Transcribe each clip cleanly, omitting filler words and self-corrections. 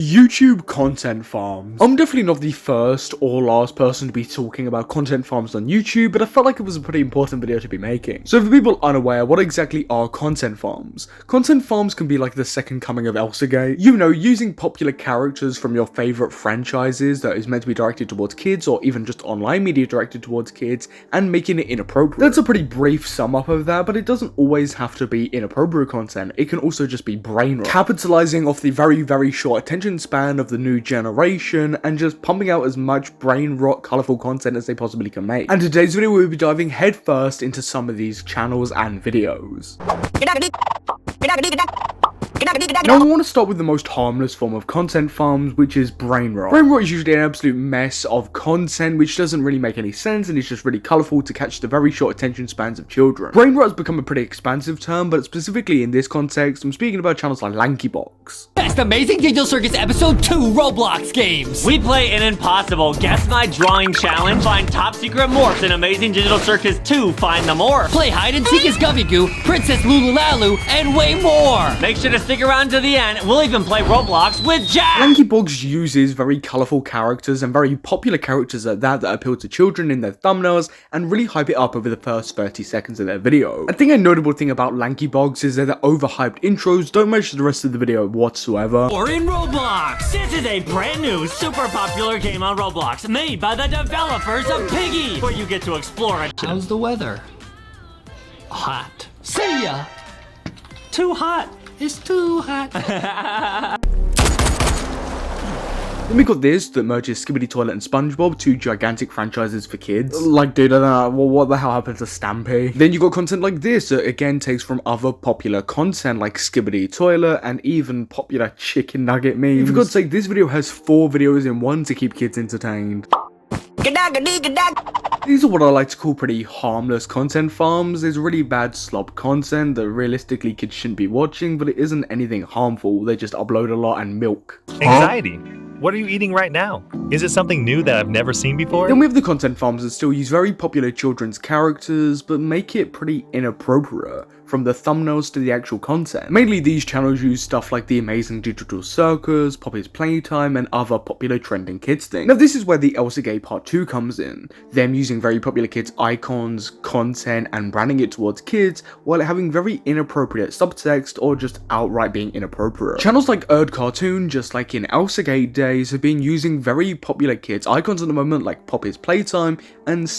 YouTube content farms. I'm definitely not the first or last person to be talking about content farms on YouTube, but I felt like it was a pretty important video to be making. So for people unaware, what exactly are content farms? Content farms can be like the second coming of ElsaGate. You know, using popular characters from your favorite franchises that is meant to be directed towards kids, or even just online media directed towards kids, and making it inappropriate. That's a pretty brief sum up of that, but it doesn't always have to be inappropriate content. It can also just be brain rot. Capitalizing off the very short attention span of the new generation and just pumping out as much brain rot colorful content as they possibly can make. And today's video we'll be diving headfirst into some of these channels and videos. Now I want to start with the most harmless form of content farms, which is brain rot. Brain rot is usually an absolute mess of content which doesn't really make any sense and is just really colourful to catch the very short attention spans of children. Brain rot has become a pretty expansive term, but specifically in this context, I'm speaking about channels like Lanky Box. Best Amazing Digital Circus Episode 2 Roblox games! We play an impossible Guess My Drawing Challenge, find top secret morphs in Amazing Digital Circus 2, find the morph. Play hide and seek as Guffy Goo, Princess Lululalu, and way more! Make sure to stick around to the end. We'll even play Roblox with Jack! Lanky Box uses very colourful characters and very popular characters at that appeal to children in their thumbnails and really hype it up over the first 30 seconds of their video. I think a notable thing about Lanky Box is that the overhyped intros don't match the rest of the video whatsoever. Or in Roblox! This is a brand new, super popular game on Roblox, made by the developers of Piggy, where you get to explore it. How's the weather? Hot. See ya! Too hot! It's too hot. Then we got this that merges Skibidi Toilet and Spongebob, two gigantic franchises for kids. Like, dude, I don't know, well, what the hell happened to Stampy? Then you got content like this that again takes from other popular content like Skibidi Toilet and even popular chicken nugget memes. For God's sake, this video has 4 videos in one to keep kids entertained. These are what I like to call pretty harmless content farms. There's really bad slob content that realistically kids shouldn't be watching, but it isn't anything harmful. They just upload a lot and milk. Anxiety. What are you eating right now? Is it something new that I've never seen before? Then we have the content farms that still use very popular children's characters, but make it pretty inappropriate, from the thumbnails to the actual content. Mainly these channels use stuff like the Amazing Digital Circus, Poppy's Playtime, and other popular trending kids things. Now this is where the ElsaGate Part 2 comes in, them using very popular kids icons, content, and branding it towards kids, while having very inappropriate subtext or just outright being inappropriate. Channels like Erd Cartoon, just like in ElsaGate days, have been using very popular kids icons at the moment like Poppy's Playtime and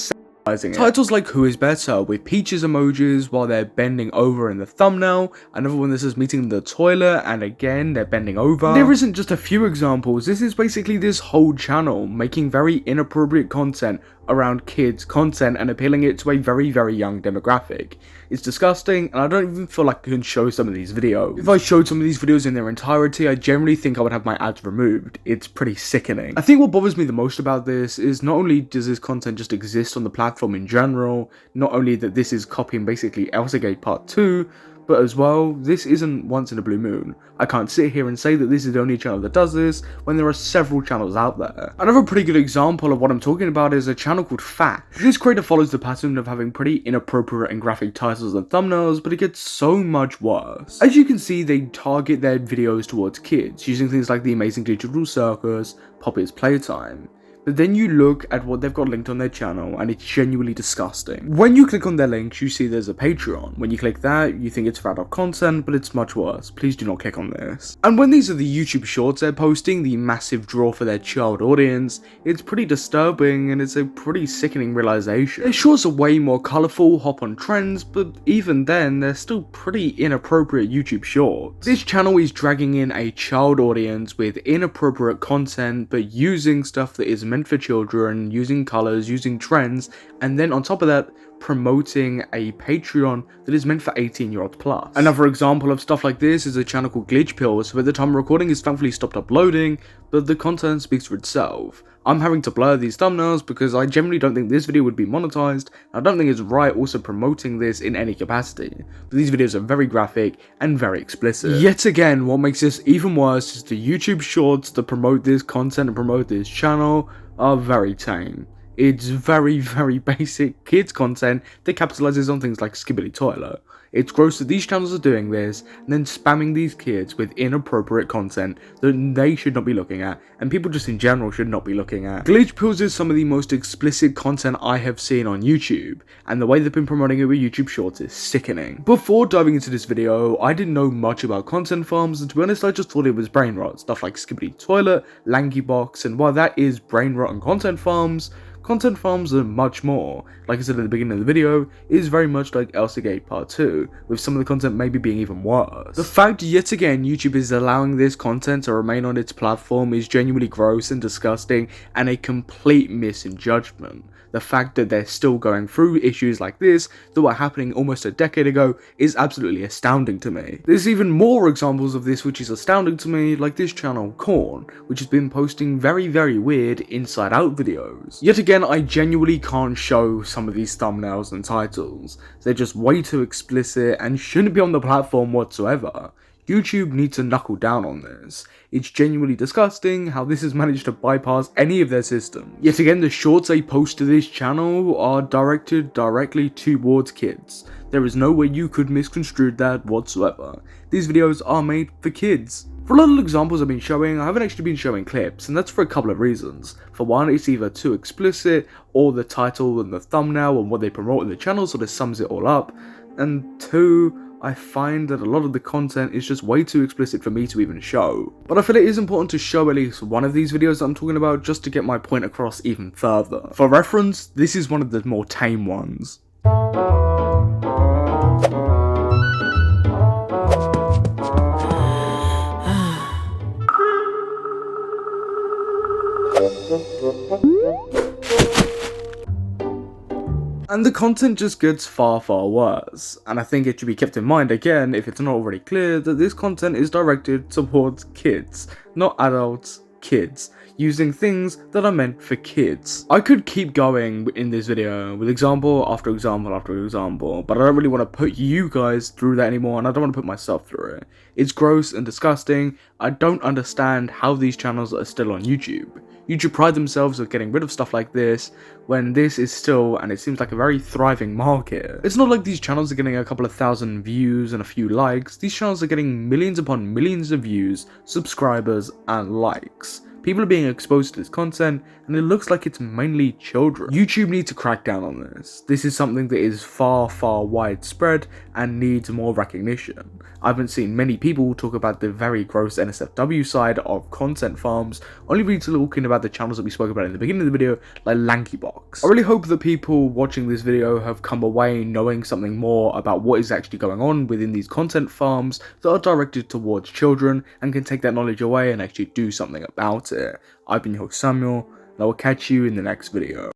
titles like Who Is Better with Peaches emojis while they're bending over in the thumbnail, another one that says meeting in the toilet and again they're bending over. There isn't just a few examples, this is basically this whole channel making very inappropriate content around kids content and appealing it to a very young demographic. It's disgusting and I don't even feel like I can show some of these videos. If I showed some of these videos in their entirety, I generally think I would have my ads removed. It's pretty sickening. I think what bothers me the most about this is not only does this content just exist on the platform in general, not only that this is copying basically ElsaGate Part 2, but as well, this isn't once in a blue moon. I can't sit here and say that this is the only channel that does this when there are several channels out there. Another pretty good example of what I'm talking about is a channel called Fash. This creator follows the pattern of having pretty inappropriate and graphic titles and thumbnails, but it gets so much worse. As you can see, they target their videos towards kids, using things like the Amazing Digital Circus, Poppy's Playtime. But then you look at what they've got linked on their channel and it's genuinely disgusting. When you click on their links, you see there's a Patreon. When you click that, you think it's for adult content, but it's much worse. Please do not click on this. And when these are the YouTube shorts they're posting, the massive draw for their child audience, it's pretty disturbing and it's a pretty sickening realization. Their shorts are way more colourful, hop on trends, but even then, they're still pretty inappropriate YouTube shorts. This channel is dragging in a child audience with inappropriate content, but using stuff that is meant for children, using colors, using trends, and then on top of that, promoting a Patreon that is meant for 18-year-olds plus. Another example of stuff like this is a channel called Glitch Pills, who at the time of recording is thankfully stopped uploading, but the content speaks for itself. I'm having to blur these thumbnails because I generally don't think this video would be monetized. I don't think it's right also promoting this in any capacity. But these videos are very graphic and very explicit. Yet again, what makes this even worse is the YouTube shorts that promote this content and promote this channel are very tame. It's very basic kids content that capitalizes on things like Skibidi Toilet. It's gross that these channels are doing this and then spamming these kids with inappropriate content that they should not be looking at and people just in general should not be looking at. Glitch Pills is some of the most explicit content I have seen on YouTube, and the way they've been promoting it with YouTube Shorts is sickening. Before diving into this video, I didn't know much about content farms, and to be honest I just thought it was brain rot, stuff like Skibidi Toilet, Lanky Box, and while that is brain rot and content farms are much more. Like I said at the beginning of the video, is very much like ElsaGate Part 2, with some of the content maybe being even worse. The fact yet again YouTube is allowing this content to remain on its platform is genuinely gross and disgusting and a complete miss in judgment. The fact that they're still going through issues like this that were happening almost a decade ago is absolutely astounding to me. There's even more examples of this which is astounding to me, like this channel Corn, which has been posting very weird inside out videos. Yet again, I genuinely can't show some of these thumbnails and titles. They're just way too explicit and shouldn't be on the platform whatsoever. YouTube needs to knuckle down on this. It's genuinely disgusting how this has managed to bypass any of their systems. Yet again, the shorts they post to this channel are directed directly towards kids. There is no way you could misconstrue that whatsoever. These videos are made for kids. For a lot of examples I've been showing, I haven't actually been showing clips, and that's for a couple of reasons. For one, it's either too explicit, or the title and the thumbnail and what they promote in the channel sort of sums it all up, and two, I find that a lot of the content is just way too explicit for me to even show. But I feel it is important to show at least one of these videos that I'm talking about just to get my point across even further. For reference, this is one of the more tame ones. And the content just gets far worse, and I think it should be kept in mind again, if it's not already clear, that this content is directed towards kids, not adults, kids, using things that are meant for kids. I could keep going in this video with example after example after example, but I don't really want to put you guys through that anymore, and I don't want to put myself through it. It's gross and disgusting. I don't understand how these channels are still on YouTube. YouTube pride themselves on getting rid of stuff like this when this is still, and it seems like a very thriving market. It's not like these channels are getting a couple of thousand views and a few likes. These channels are getting millions upon millions of views, subscribers, and likes. People are being exposed to this content, and it looks like it's mainly children. YouTube needs to crack down on this. This is something that is far widespread and needs more recognition. I haven't seen many people talk about the very gross NSFW side of content farms, only really talking about the channels that we spoke about in the beginning of the video, like Lanky Box. I really hope that people watching this video have come away knowing something more about what is actually going on within these content farms that are directed towards children and can take that knowledge away and actually do something about it. I've been your host Samuel, and I will catch you in the next video.